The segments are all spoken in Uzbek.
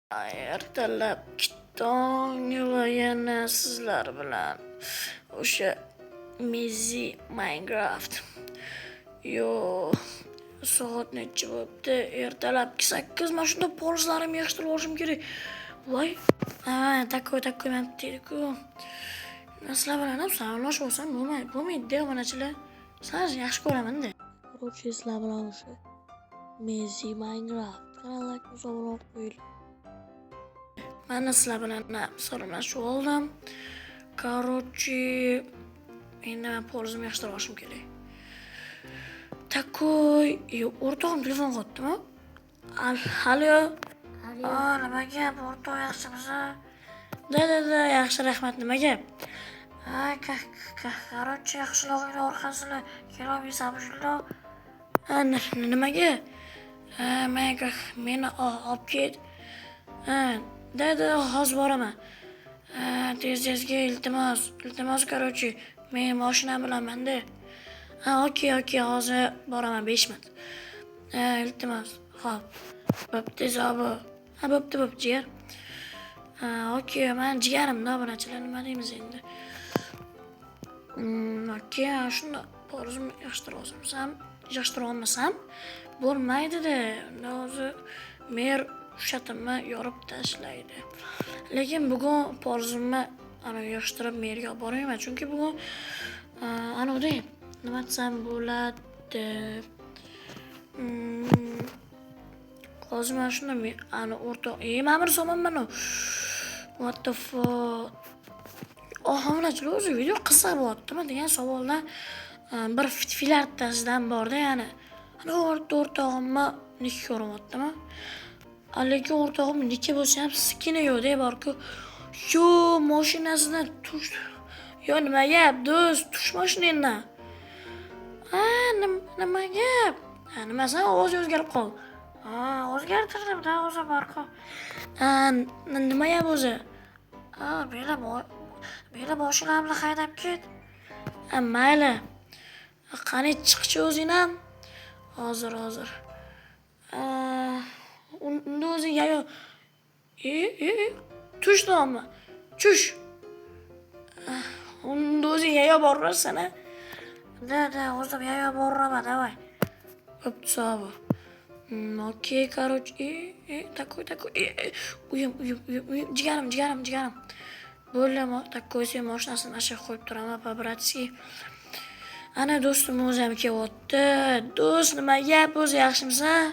Ertalabki tong va yana sizlar bilan o'sha Mezi Minecraft. Yo, soat necha bo'libdi? Ertalabki 8. Mana shunda polizlarimni yig'ishtirib olishim kerak. Voy, takoy men deydi-ku. Sizlar bilan ham salomlashib olsam bo'lmaydi-da, obunachilar. Sizlarni yaxshi ko'raman-da. Короче, sizlar bilan o'sha Mezi Minecraft kanaliga musobaqalar qo'yildi. Mana sizlar bilan salomlashib oldim. Короче, endi men polizimni yig'ishtirib olishim kerak. Takoy, o'rtog'im telefon qilibdimi? Alo. Nima gap, o'rtoq yaxshimisiz? Da, yaxshi, rahmat. Nima gap? Короче, yaxshilog'ingni orqasini kelolmaysan shundoq. Nimaga? Meni olib ket. Da, hozir boraman. Tez-tezga iltimos, короче, men mashinam bilanman-da. Okey, hozir boraman 5 minut. Iltimos. Xo'p. Bo'pti, zobo. Bo'pti, jigar. Okey, men jigarimda obunachilar nima deymiz endi? Okey, shunda polizimni yig'ishtirib olmasam bo'lmaydi-da. Hozir mer ushatimni yorib tashlaydi. Lekin bugun polizimni yig'ishtirib merga olib bormayman, chunki bugun anavda nima desam bo'ladi? Hozir mana shunda o'rtoq, ma'mur so'monman. What the fuck? Obunachilar, o'zi video qiziq bo'lyaptimi degan savoldan bir filartasidan borda, ya'ni o'rtog'imni nik ko'ryaptimi? Lekin o'rtog'im niki bo'lsa ham skini yo'q-da, borku. Yo, mashinasidan tush. Yo, nima gap, do'st? Tush mashinangdan. Nima gap? Nimasan, ovoz o'zgarib qoldi. O'zgartirdim-da, o'zi borku. Nima gap o'zi? Bela mashinamni haydab ket. Mayli. Qani chiqchi o'zing ham? Hozir. Unda o'zing yayo. Tushdimi? Tush. Unda o'zing yayo borasan-a? Da, o'zim yayo boraman, davay. Bo'pti, sog' bo'l. Okey, короче, takoy. Uyim. Jigarim. Bo'ldimi? Takoy sen mashinasini mana shu qo'yib turaman, по-bratski. Ana do'stim o'zi ham kelyapti. Do'st, nima gap o'zi, yaxshimisan?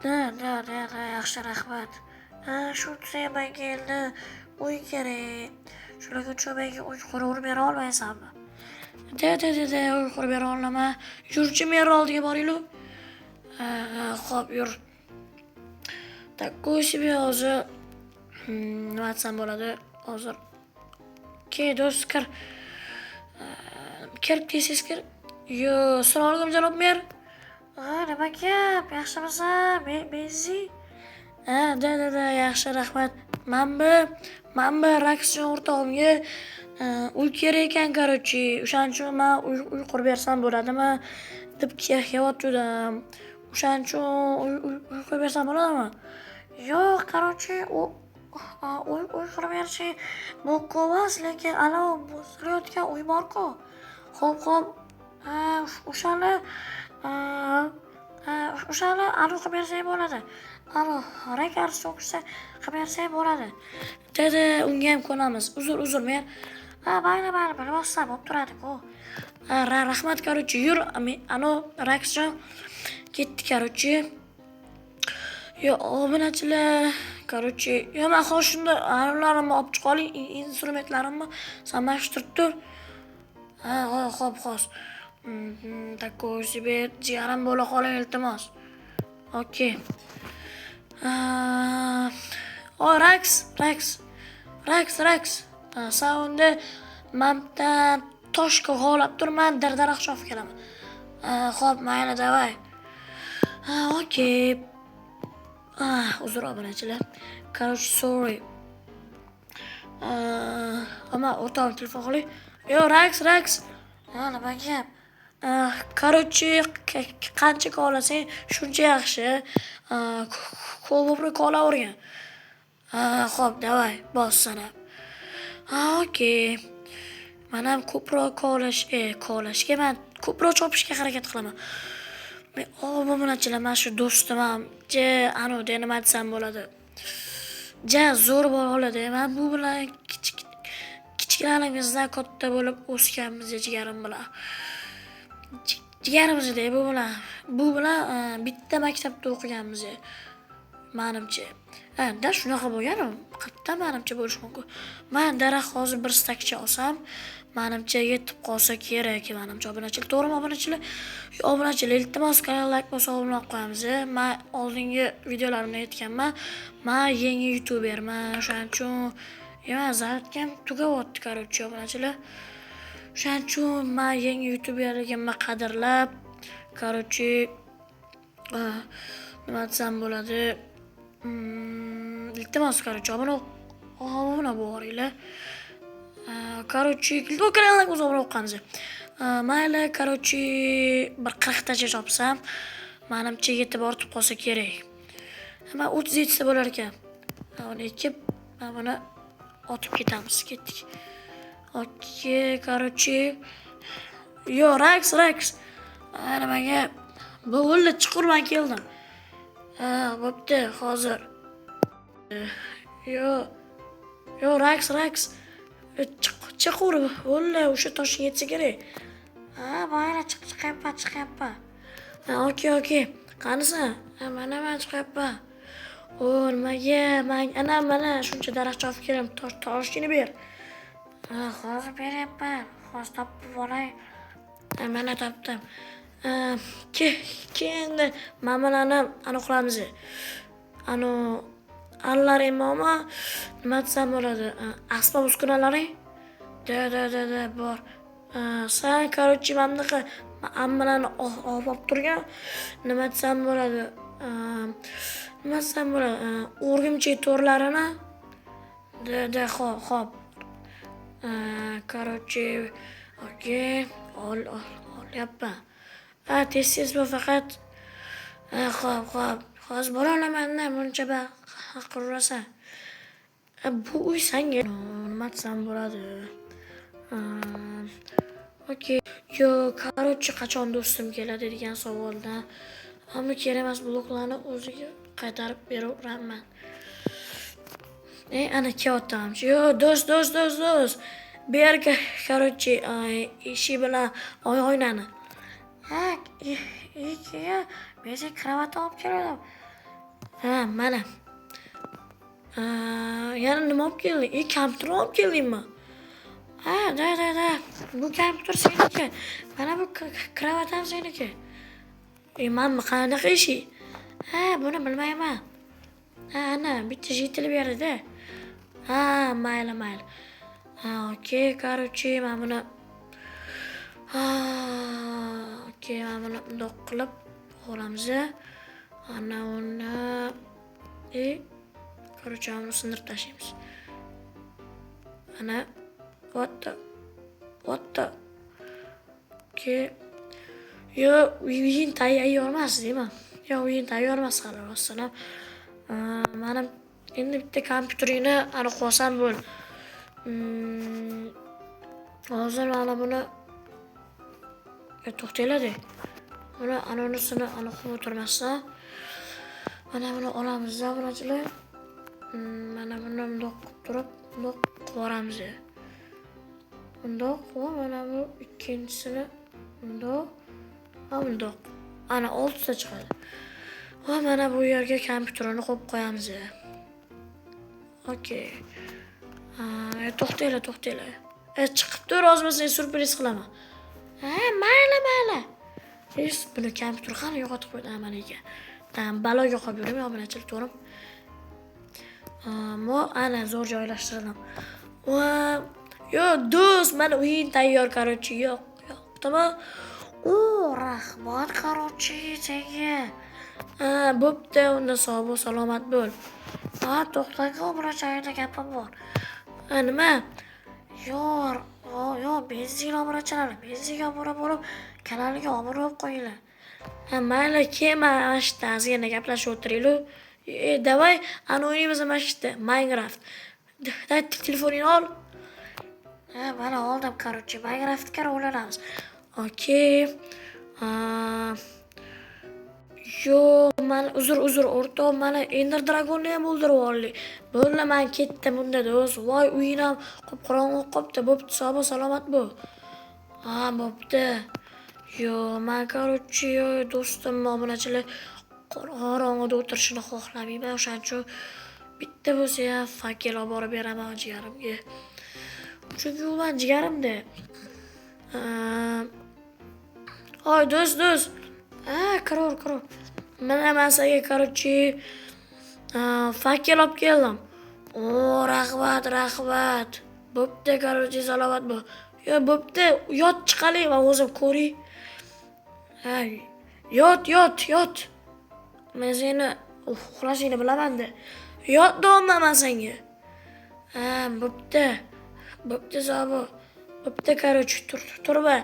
Da, yaxshi, rahmat. Shu tsaman keldi. Uy kerak. Shularga cho'baga uy qurib bera olmaysanmi? Da, uy qurib bera olaman. Yurchi mer oldiga boringlar. Xo'p, yur. Takoy себе hozir nima desam bo'ladi? Hozir do'st kir. Tez kir. Yo, salom janob mer. Nima gap? Yaxshimisan? Mezi? Da, yaxshi, rahmat. Mana raksjon o'rtog'imga uy kerak ekan, короче. O'shaning uchun men uy qurib bersam bo'ladimi deb kelyaptim. O'shaning uchun uy qurib bersam bo'ladimi? Yo'q, короче, uy qurib berishi mumkin emas, lekin ana buzilayotgan uy bor-ku. Xo'p. O'shani qilib bersak bo'ladi. Rakars o'qisa qilib bersak bo'ladi. Da, unga ham ko'namiz. Uzr, men. Mayli, bilmasam bo'lib turadi-ku. Rahmat, короче, yur. Raksjon ketdi, короче. Yo, obunachilar, короче, men hozir shunda ularni olib chiqoling, instrumentlarimni samashtirib tur. Xo'p, hozir. Takoy себе jigarim bo'la qoling, iltimos. Okey. Raks. Saunda mamdan toshga g'olab turman, daraxt olib kelaman. Xo'p, mayli, davay. Okey. Uzr obunachilar. Короче, sorry. Ama o'rtog'im telefon qiling. Yo, Raks. Nima gap? Короче, qancha kolasang shuncha yaxshi. Ko'p kolavergan. Xo'p, davay, bos sanab. Okey. Men ham ko'proq kolashga men ko'proq chopishga harakat qilaman. Men obunachilar, men shu do'stim ham nima desam bo'ladi. Zo'r bo'ladi. Men bu bilan kichikligimizdan katta bo'lib o'sganmiz jigarim bilan. Jigarimizda bu bilan bitta maktabda o'qiganmiz. Menimcha. Da shunaqa bo'lgan-ku. Qayerdan menimcha bo'lishi mumkin. Men daraxt hozir bir stakcha olsam, menimcha yetib qolsa kerak, menimcha obunachilar. To'g'rimi obunachilar? Obunachilar, iltimos kanalga like bosib obuna qo'yamiz. Men oldingi videolarimda aytganman, men yangi youtuberman. O'shaning uchun zavodga tugayapti, короче, obunachilar. O'shaning uchun men yangi youtuberligimni qadrlab, короче, nima desam bo'ladi? Iltimos, короче, obuna bo'ringlar. Короче, kanalga o'z obuna o'qamiz. Mayli, короче, bir 40 tacha chopsam, menimcha yetib ortib qolsa kerak. Men 37 ta bo'lar ekan. Uni ekib, buni otib ketamiz. Ketdik. Okey, короче. Yo, Rax. Nimaga? Bu o'ldi, chuqurman keldim. Bo'pti, hozir. Yo, Rax. Chiqur, o'ldi, o'sha toshga yetsa kerak. Mayli, chiqyapman. Okey. Qanisi? Mana chiqyapman. Nimaga? Mana shuncha daraxt chopib kelim, toshini ber. Hozir beryapman. Hozir topib olay. Mana topdim. Keyin mana qilamiz. Allar imoma nima desam bo'ladi? Asbob uskunalaring? Da bor. Sen короче mamnaqa ammalarni olib turgan nima desam bo'ladi? O'rgimchak to'rlarini da xo'p. Короче, okey, olyapman. Tez bu faqat. Xo'p. Hozir bora olaman-da, buncha qurrasan. Bu uy senga nima desam bo'ladi? Okey. Yo, короче, qachon do'stim keladi degan savoldan hamma kerak emas bloklarni o'ziga qaytarib beraveraman. Ana kelyaptim. Yo, do'st. Berga, короче, ishi bilan o'ynani. Men sen kravat olib keldim. Mana. Yana nima olib kelding? Kompyuter olib keldingmi? Da. Bu kompyuter seniki. Mana bu kravat ham seniki. Menmi qanaqa ishi? Buni bilmayman. Ana, bitta jetil berdi-da. Mayli. Okey, короче, men buni bundoq qilib olamiz. Ana uni короче, uni sindirib tashlaymiz. Ana what the okey. Yo, uyin tayyor emas, deyman. Yo, uyin tayyor emas hali rostdan. Mana endi bitta kompyuteringni aniq olsam bo'l. Hozir mana buni to'xtaylar-da. Buni unisini aniq qilib o'tirmasdan mana buni olamiz, bunachilar. Mana buni bundoq qilib turib, bundoq qilib yuboramiz. Bundoq va mana bu ikkinchisini bundoq. Ana 6 ta chiqadi. Va mana bu yerga kompyuterni qo'yib qo'yamiz. Okey. To'xtanglar. Chiqib tur, hozir surpriz qilaman. Mayli. Buni kompyuter qani yo'qotib qo'ydi mana ekan. Baloga qolib yuraman, obunachilik to'g'rim. Ana zo'r joylashtirdim. Yo, do'st, mana o'yin tayyor, короче, yo'qmi? Rahmat, короче, senga. Bo'pti, unda sog' bo'l, salomat bo'l. To'xtang, obunachilikda gapim bor. Nima? Yo, benzinga obunachilar, benzinga obuna bo'lib kanalga obuna bo'lib qo'yinglar. Ha, mayli, keyin mana shu yerda gaplashib o'tiraylik. Davay, ana o'ynaymiz mana shu yerda Minecraft. Telefoningni ol. Ha, mana oldim, короче, Minecraftga o'ynaymiz. Okey. Yo, mana uzr, o'rtoq, mana Ender Dragonni ham o'ldirib oldik. Bo'ldi, men ketdim unda do'st. Voy, uying ham qop-qorong'i qopti. Bo'pti, salomat bo'l. Ha, bo'pti. Yo, men короче, do'stim obunachilar qorong'ida o'tirishini xohlamayman. O'shaning uchun bitta bo'lsa ham fakir olib borib beraman jigarimga. Chunki u men jigarimda. Hoy, do'st. Kiror. Mana men senga короче fakir olib keldim. O, rahmat. Bo'pti, короче, salomat bo'l. Yo, bo'pti, yot chiqalik va o'zim ko'ray. Hay, yot. Men seni uxlashingni bilaman-da. Yot deyapman senga. Ha, bo'pti, zobo. Bo'pti, короче, turma.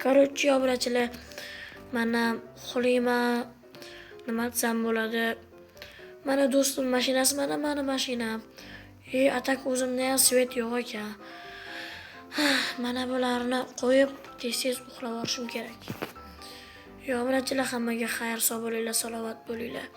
Короче, obunachilar, mana uxlayman. Nima desam bo'ladi? Mana do'stim mashinasi, mana meni mashinam. Atak o'zimda ham svet yo'q ekan. Mana bularni qo'yib tez uxlab olishim kerak. Yo, obunachilar, hammaga xayr, sog' bo'linglar, salomat bo'linglar.